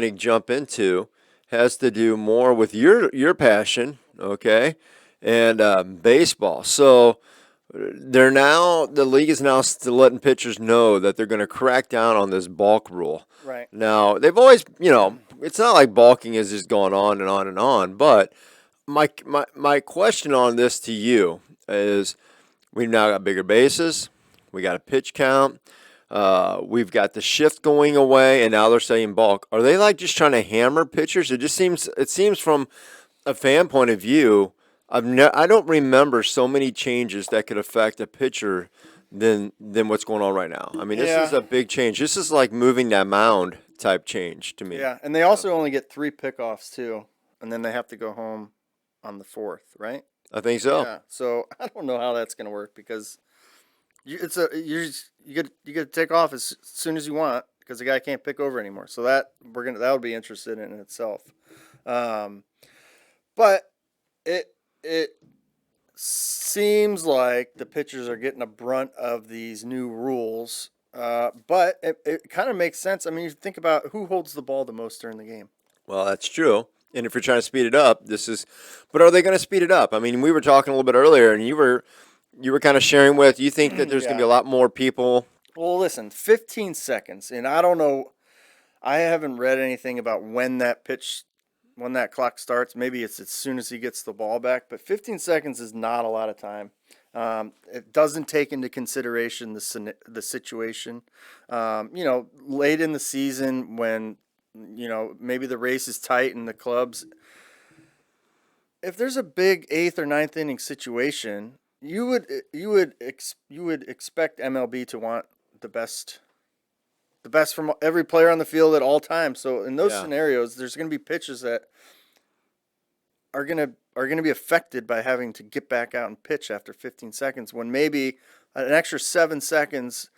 going to jump into has to do more with your passion, okay, and baseball. So the league is now still letting pitchers know that they're going to crack down on this balk rule. Right. Now they've always, it's not like balking has just gone on and on and on. But my question on this to you is, we've now got bigger bases, we got a pitch count. We've got the shift going away, and now they're saying bulk. Are they like just trying to hammer pitchers? It seems from a fan point of view, I don't remember so many changes that could affect a pitcher than what's going on right now. I mean, this is Yeah. a big change. This is like moving that mound type change to me. Yeah, and they also only get 3 pickoffs too, and then they have to go home on the 4th, right? I think so. Yeah. So I don't know how that's going to work because you get to take off as soon as you want because the guy can't pick over anymore. So that would be interesting in itself. Um, but it seems like the pitchers are getting a brunt of these new rules. But it kind of makes sense. I mean, you think about who holds the ball the most during the game. Well, that's true. And if you're trying to speed it up, but are they going to speed it up? I mean, we were talking a little bit earlier, and you were kind of sharing with, you think that there's going to be a Yeah. lot more people. Well, listen, 15 seconds, and I don't know. I haven't read anything about when that clock starts. Maybe it's as soon as he gets the ball back, but 15 seconds is not a lot of time. It doesn't take into consideration the situation. Late in the season when maybe the race is tight and the clubs. If there's a big eighth or ninth inning situation, you would expect MLB to want the best the best from every player on the field at all times. So in those Yeah. scenarios, there's going to be pitches that are going to be affected by having to get back out and pitch after 15 seconds when maybe an extra 7 seconds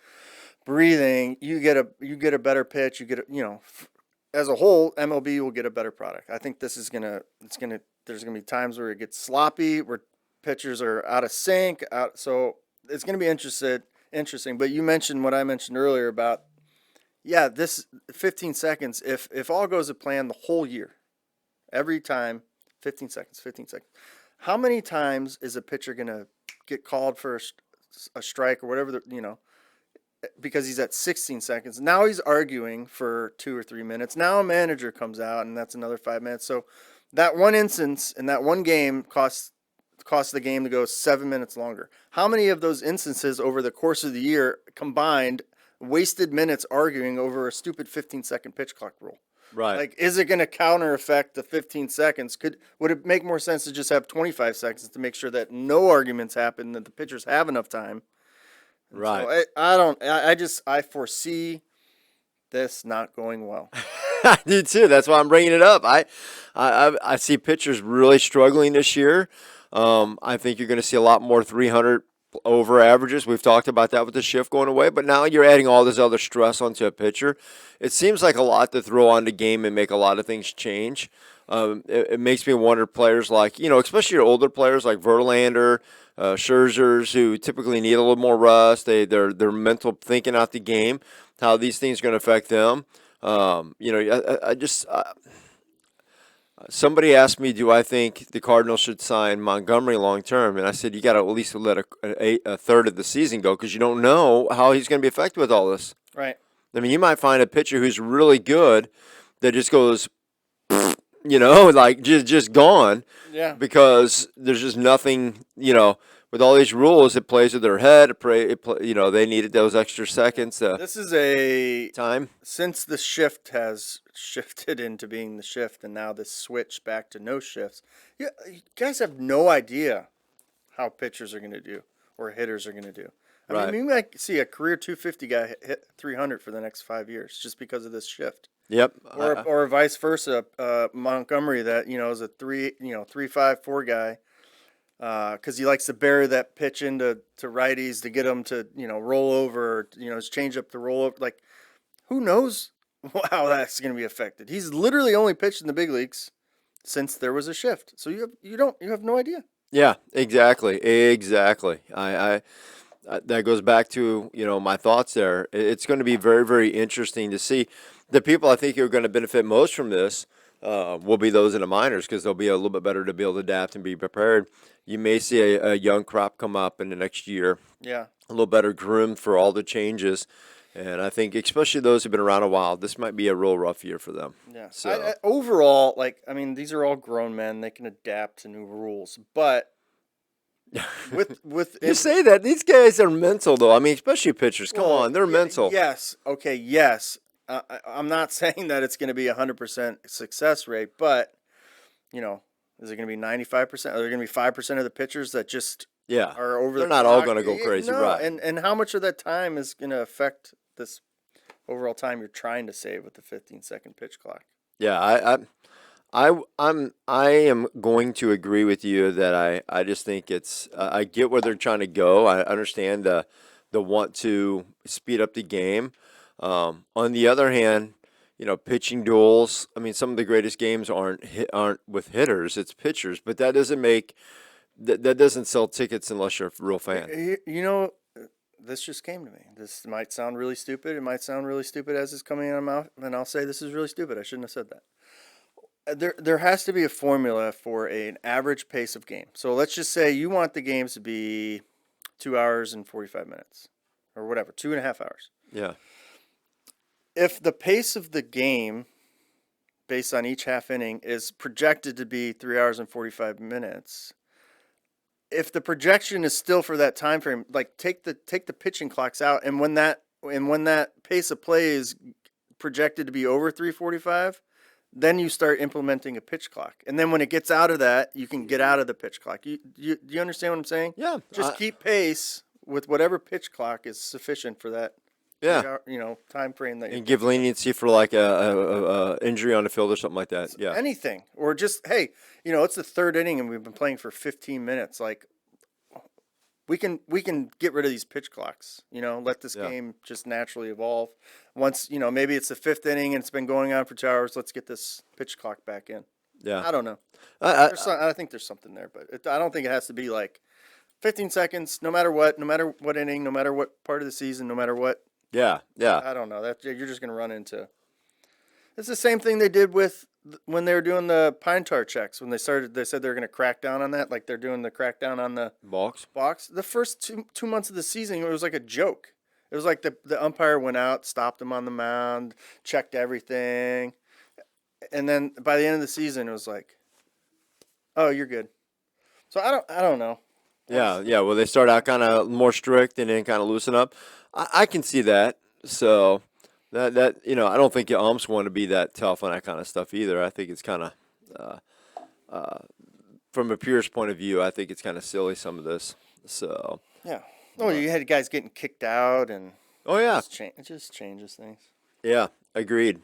breathing, you get a better pitch, you get as a whole MLB will get a better product. I think this is going to there's going to be times where it gets sloppy, where pitchers are out of sync, so it's going to be interesting, but you mentioned what I mentioned earlier about this 15 seconds. If all goes to plan the whole year, every time, 15 seconds, 15 seconds. How many times is a pitcher gonna get called for a strike or whatever? Because he's at 16 seconds. Now he's arguing for 2 or 3 minutes. Now a manager comes out, and that's another 5 minutes. So that one instance in that one game cost the game to go 7 minutes longer. How many of those instances over the course of the year combined wasted minutes arguing over a stupid 15-second pitch clock rule? Right. Like, is it going to counter effect the 15 seconds? Would it make more sense to just have 25 seconds to make sure that no arguments happen, that the pitchers have enough time? And Right. So I don't. I foresee this not going well. I do too. That's why I'm bringing it up. I see pitchers really struggling this year. I think you're going to see a lot more 300 over averages. We've talked about that with the shift going away, but now you're adding all this other stress onto a pitcher. It seems like a lot to throw on the game and make a lot of things change. It makes me wonder, players like, especially your older players like Verlander, Scherzers, who typically need a little more rust. Their mental thinking out the game, how these things are going to affect them. Somebody asked me, do I think the Cardinals should sign Montgomery long term? And I said, you got to at least let a third of the season go, because you don't know how he's going to be affected with all this. Right. I mean, you might find a pitcher who's really good that just goes, like just gone, Yeah. because there's just nothing, with all these rules, it plays with their head. They needed those extra seconds This is a time. since the shift has shifted into being the shift, and now this switch back to no shifts. You guys have no idea how pitchers are going to do or hitters are going to do. I Right. mean, we might see a career 250 guy hit 300 for the next 5 years just because of this shift, Yep. or vice versa. Montgomery, that is a 3.5 4 guy, because he likes to bury that pitch into righties to get them to roll over. His changeup to roll over. Like, who knows how that's going to be affected? He's literally only pitched in the big leagues since there was a shift. So you have no idea. Yeah, exactly. I that goes back to my thoughts there. It's going to be very, very interesting to see. the people I think who are going to benefit most from this will be those in the minors because they'll be a little bit better to be able to adapt and be prepared. You may see a young crop come up in the next year, Yeah. a little better groomed for all the changes. And I think, especially those who've been around a while, this might be a real rough year for them. Yeah. So Overall, like, I mean, these are all grown men. They can adapt to new rules, but with you say that these guys are mental, though. I mean, especially pitchers. Come well, on, they're mental. Yes. Okay. Yes. I'm not saying that it's going to be 100% success rate, but you know, is it going to be 95%? Are there going to be 5% of the pitchers that just Yeah, are over they're the not all clock? going to go crazy, No. right? And how much of that time is going to affect this overall time you're trying to save with the 15-second pitch clock? Yeah, I am going to agree with you that I just think it's I get where they're trying to go. I understand the want to speed up the game. On the other hand, pitching duels. I mean, some of the greatest games aren't with hitters; it's pitchers. But that doesn't make that doesn't sell tickets unless you're a real fan. You know, this just came to me. This might sound really stupid. It might sound really stupid as it's coming out of my mouth, and I'll say this is really stupid. I shouldn't have said that. There has to be a formula for an average pace of game. So let's just say you want the games to be 2 hours and 45 minutes or whatever, 2.5 hours. Yeah, If the pace of the game based on each half inning is projected to be 3 hours and 45 minutes, if the projection is still for that time frame, like take the pitching clocks out, and when that pace of play is projected to be over 3:45, then you start implementing a pitch clock. And then when it gets out of that, you can get out of the pitch clock. Do you understand what I'm saying? yeah, Just keep pace with whatever pitch clock is sufficient for that. yeah. Time frame that And give leniency for like a injury on the field or something like that. Yeah, anything, or just hey, it's the third inning and we've been playing for 15 minutes. Like we can get rid of these pitch clocks. Let this Yeah. game just naturally evolve. Once maybe it's the fifth inning and it's been going on for 2 hours. Let's get this pitch clock back in. yeah. I don't know. I, I think there's something there, but I don't think it has to be like 15 seconds, no matter what inning, no matter what part of the season, no matter what. yeah, yeah. I don't know. That you're just going to run into. It's the same thing they did with when they were doing the pine tar checks. When they said they were going to crack down on that, like they're doing the crackdown on the Box. box. The first two months of the season, it was like a joke. It was like the umpire went out, stopped him on the mound, checked everything, and then by the end of the season, it was like, "Oh, you're good." So I don't know. Yeah, yeah. Well, they start out kind of more strict and then kind of loosen up. I can see that. So that I don't think the umps want to be that tough on that kind of stuff either. I think it's kind of from a purist point of view, I think it's kind of silly some of this. So Yeah. Oh, you had guys getting kicked out, and oh yeah, it just changes things. yeah. Agreed.